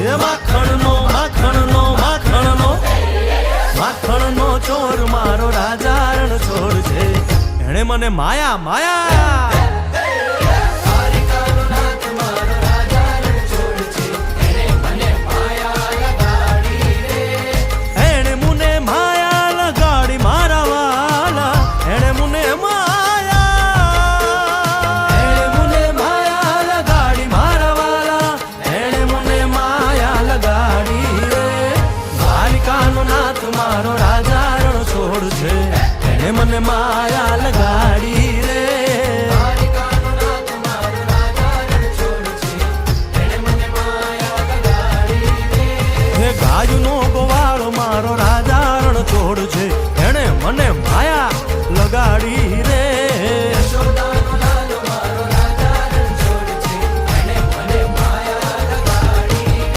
એ માખણનો માખણનો માખણનો માખણનો ચોર મારો રાજા રણ છોડ છે. એણે મને માયા માયા મારો રાજા રણ છોડ છે. એને મને માયા લગાડી રે. હે ગાયનો